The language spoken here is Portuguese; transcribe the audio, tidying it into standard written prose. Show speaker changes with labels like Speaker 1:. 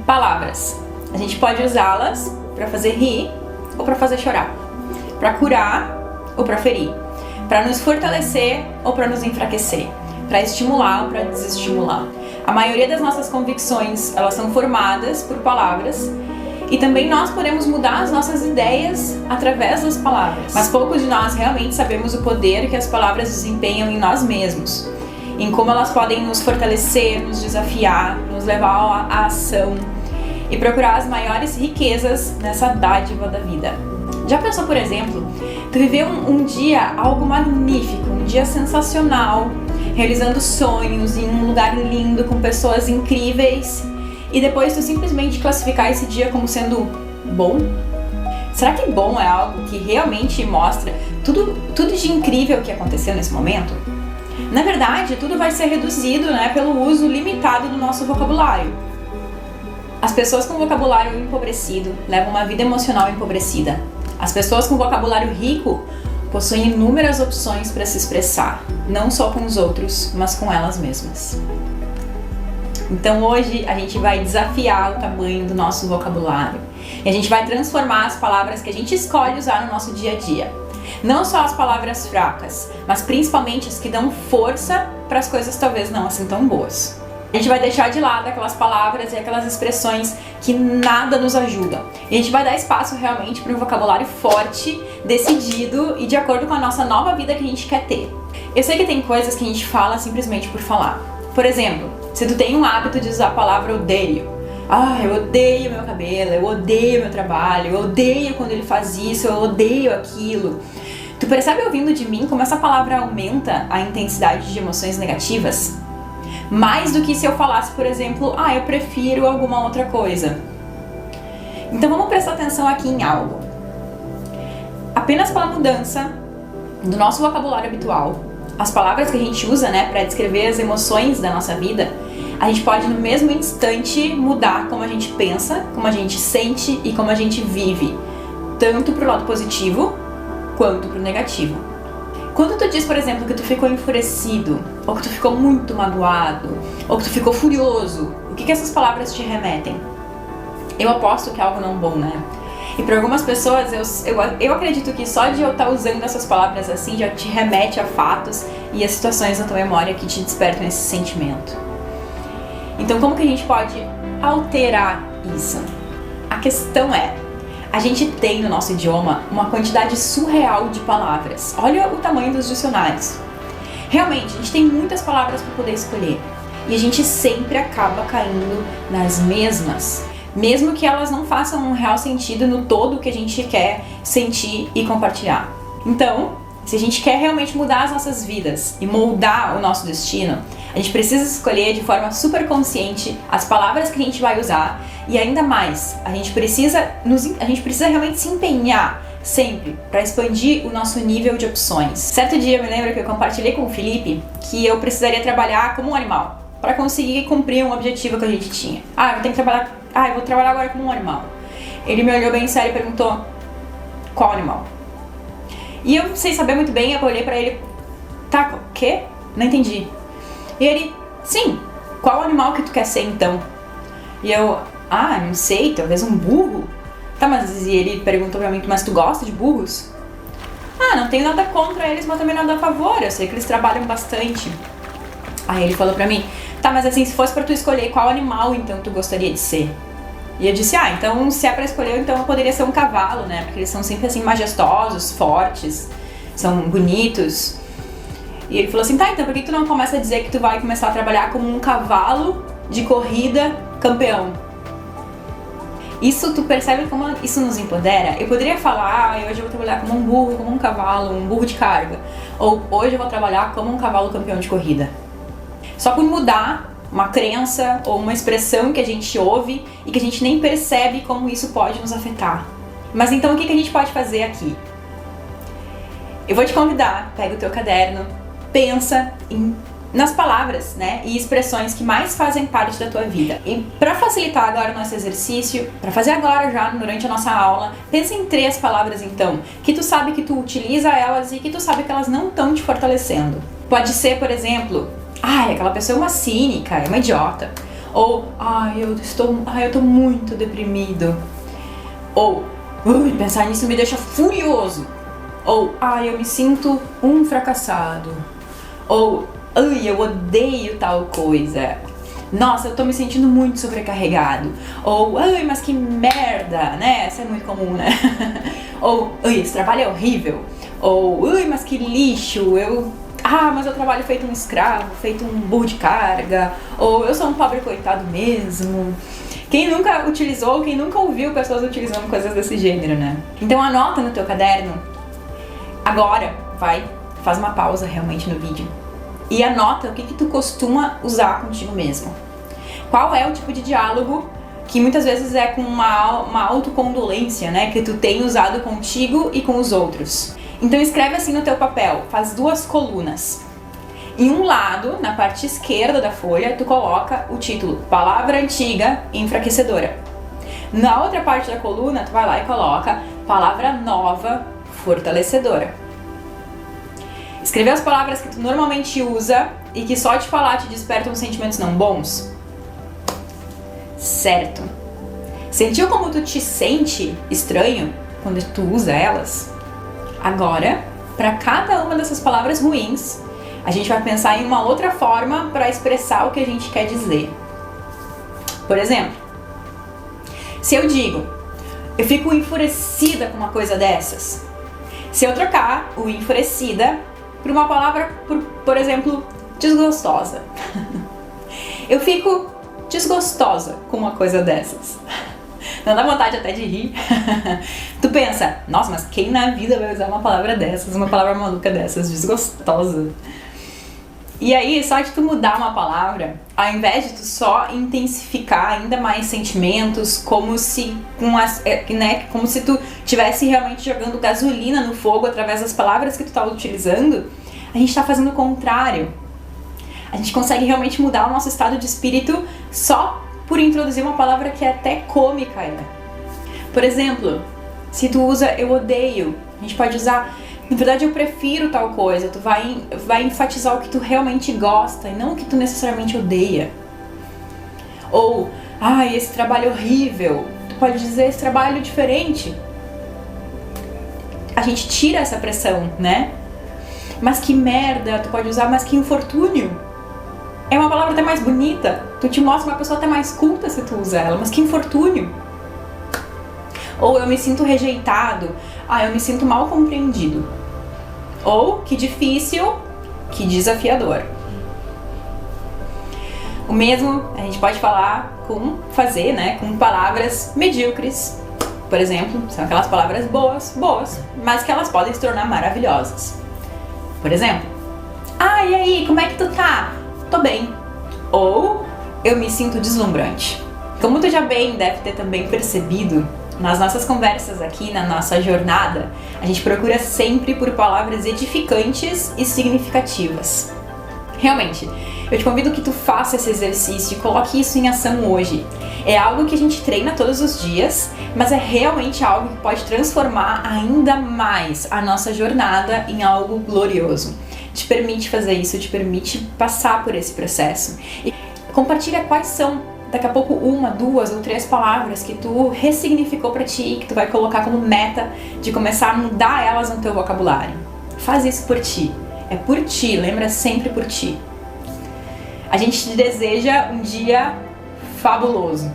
Speaker 1: Palavras. A gente pode usá-las para fazer rir ou para fazer chorar, para curar ou para ferir, para nos fortalecer ou para nos enfraquecer, para estimular ou para desestimular. A maioria das nossas convicções, elas são formadas por palavras, e também nós podemos mudar as nossas ideias através das palavras. Mas poucos de nós realmente sabemos o poder que as palavras desempenham em nós mesmos, em como elas podem nos fortalecer, nos desafiar, nos levar à ação e procurar as maiores riquezas nessa dádiva da vida. Já pensou, por exemplo, tu viveu um dia algo magnífico, um dia sensacional, realizando sonhos em um lugar lindo, com pessoas incríveis, e depois tu simplesmente classificar esse dia como sendo bom? Será que bom é algo que realmente mostra tudo de incrível que aconteceu nesse momento? Na verdade, tudo vai ser reduzido, pelo uso limitado do nosso vocabulário. As pessoas com vocabulário empobrecido levam uma vida emocional empobrecida. As pessoas com vocabulário rico possuem inúmeras opções para se expressar, não só com os outros, mas com elas mesmas. Então hoje a gente vai desafiar o tamanho do nosso vocabulário e a gente vai transformar as palavras que a gente escolhe usar no nosso dia a dia. Não só as palavras fracas, mas principalmente as que dão força para as coisas talvez não assim tão boas. A gente vai deixar de lado aquelas palavras e aquelas expressões que nada nos ajudam. E a gente vai dar espaço realmente para um vocabulário forte, decidido e de acordo com a nossa nova vida que a gente quer ter. Eu sei que tem coisas que a gente fala simplesmente por falar. Por exemplo, se tu tem um hábito de usar a palavra odeio. Eu odeio meu cabelo, eu odeio meu trabalho, eu odeio quando ele faz isso, eu odeio aquilo. Tu percebe ouvindo de mim como essa palavra aumenta a intensidade de emoções negativas? Mais do que se eu falasse, por exemplo, eu prefiro alguma outra coisa. Então vamos prestar atenção aqui em algo. Apenas pela mudança do nosso vocabulário habitual, as palavras que a gente usa, para descrever as emoções da nossa vida, a gente pode no mesmo instante mudar como a gente pensa, como a gente sente e como a gente vive, tanto pro lado positivo quanto pro negativo. Quando tu diz, por exemplo, que tu ficou enfurecido, ou que tu ficou muito magoado, ou que tu ficou furioso, o que essas palavras te remetem? Eu aposto que é algo não bom, E para algumas pessoas, eu acredito que só de eu estar usando essas palavras assim já te remete a fatos e a situações da tua memória que te despertam esse sentimento. Então como que a gente pode alterar isso? A questão é, a gente tem no nosso idioma uma quantidade surreal de palavras. Olha o tamanho dos dicionários. Realmente, a gente tem muitas palavras para poder escolher. E a gente sempre acaba caindo nas mesmas. Mesmo que elas não façam um real sentido no todo que a gente quer sentir e compartilhar. Então, se a gente quer realmente mudar as nossas vidas e moldar o nosso destino, a gente precisa escolher de forma super consciente as palavras que a gente vai usar e ainda mais, a gente precisa realmente se empenhar sempre para expandir o nosso nível de opções. Certo dia eu me lembro que eu compartilhei com o Felipe que eu precisaria trabalhar como um animal para conseguir cumprir um objetivo que a gente tinha. Eu vou trabalhar agora como um animal. Ele me olhou bem sério e perguntou: qual animal? E eu, sem saber muito bem, eu olhei pra ele: tá, o quê? Não entendi. E ele: sim, qual animal que tu quer ser então? E eu: não sei, talvez um burro? Tá, mas e ele perguntou pra mim: mas tu gosta de burros? Não tenho nada contra eles, mas também nada a favor, eu sei que eles trabalham bastante. Aí ele falou pra mim: tá, mas assim, se fosse pra tu escolher qual animal então tu gostaria de ser? E eu disse: então se é pra escolher, então eu poderia ser um cavalo, porque eles são sempre assim majestosos, fortes, são bonitos. E ele falou assim: tá, então por que tu não começa a dizer que tu vai começar a trabalhar como um cavalo de corrida campeão? Isso, tu percebe como isso nos empodera? Eu poderia falar: hoje eu vou trabalhar como um burro, como um cavalo, um burro de carga. Ou hoje eu vou trabalhar como um cavalo campeão de corrida. Só por mudar uma crença ou uma expressão que a gente ouve e que a gente nem percebe como isso pode nos afetar. Mas então o que a gente pode fazer aqui? Eu vou te convidar, pega o teu caderno, pensa nas palavras, e expressões que mais fazem parte da tua vida. E para facilitar agora o nosso exercício, para fazer agora já durante a nossa aula, pensa em 3 palavras então, que tu sabe que tu utiliza elas e que tu sabe que elas não estão te fortalecendo. Pode ser, por exemplo: aquela pessoa é uma cínica, é uma idiota. Ou, eu tô muito deprimido. Ou, pensar nisso me deixa furioso. Ou, eu me sinto um fracassado. Ou, eu odeio tal coisa. Nossa, eu tô me sentindo muito sobrecarregado. Ou, mas que merda, né? Isso é muito comum, né? Ou, esse trabalho é horrível. Ou, mas que lixo, mas eu trabalho feito um escravo, feito um burro de carga. Ou, eu sou um pobre coitado mesmo. Quem nunca utilizou, quem nunca ouviu pessoas utilizando coisas desse gênero, né? Então anota no teu caderno. Agora, faz uma pausa realmente no vídeo. E anota o que tu costuma usar contigo mesmo. Qual é o tipo de diálogo que muitas vezes é com uma autocondolência, né? Que tu tem usado contigo e com os outros. Então escreve assim no teu papel, faz 2 colunas. Em um lado, na parte esquerda da folha, tu coloca o título Palavra Antiga e Enfraquecedora. Na outra parte da coluna, tu vai lá e coloca Palavra Nova Fortalecedora. Escrever as palavras que tu normalmente usa e que só de falar te despertam sentimentos não bons? Certo. Sentiu como tu te sente estranho quando tu usa elas? Agora, para cada uma dessas palavras ruins, a gente vai pensar em uma outra forma para expressar o que a gente quer dizer. Por exemplo, se eu digo, eu fico enfurecida com uma coisa dessas. Se eu trocar o enfurecida por uma palavra, por exemplo, desgostosa. Eu fico desgostosa com uma coisa dessas. Não dá vontade até de rir. Tu pensa, nossa, mas quem na vida vai usar uma palavra dessas, uma palavra maluca dessas, desgostosa? E aí, só de tu mudar uma palavra, ao invés de tu só intensificar ainda mais sentimentos, como se tu estivesse realmente jogando gasolina no fogo através das palavras que tu tá utilizando, a gente tá fazendo o contrário. A gente consegue realmente mudar o nosso estado de espírito só por introduzir uma palavra que é até cômica. Por exemplo, se tu usa eu odeio, a gente pode usar na verdade eu prefiro tal coisa. Tu vai enfatizar o que tu realmente gosta e não o que tu necessariamente odeia. Ou, esse trabalho é horrível. Tu pode dizer esse trabalho é diferente. A gente tira essa pressão, né? Mas que merda, tu pode usar, mas que infortúnio. É uma palavra até mais bonita. Tu te mostra uma pessoa até mais culta se tu usa ela, mas que infortúnio. Ou eu me sinto rejeitado. Eu me sinto mal compreendido. Ou que difícil, que desafiador. O mesmo a gente pode fazer, né, com palavras medíocres. Por exemplo, são aquelas palavras boas, mas que elas podem se tornar maravilhosas. Por exemplo, e aí, como é que tu tá? Tô bem. Ou eu me sinto deslumbrante. Como tu já bem deve ter também percebido, nas nossas conversas aqui, na nossa jornada, a gente procura sempre por palavras edificantes e significativas. Realmente, eu te convido que tu faça esse exercício e coloque isso em ação hoje. É algo que a gente treina todos os dias, mas é realmente algo que pode transformar ainda mais a nossa jornada em algo glorioso. Te permite fazer isso, te permite passar por esse processo. E compartilha quais são daqui a pouco 1, 2 ou 3 palavras que tu ressignificou pra ti, que tu vai colocar como meta de começar a mudar elas no teu vocabulário. Faz isso por ti. É por ti, lembra sempre por ti. A gente te deseja um dia fabuloso.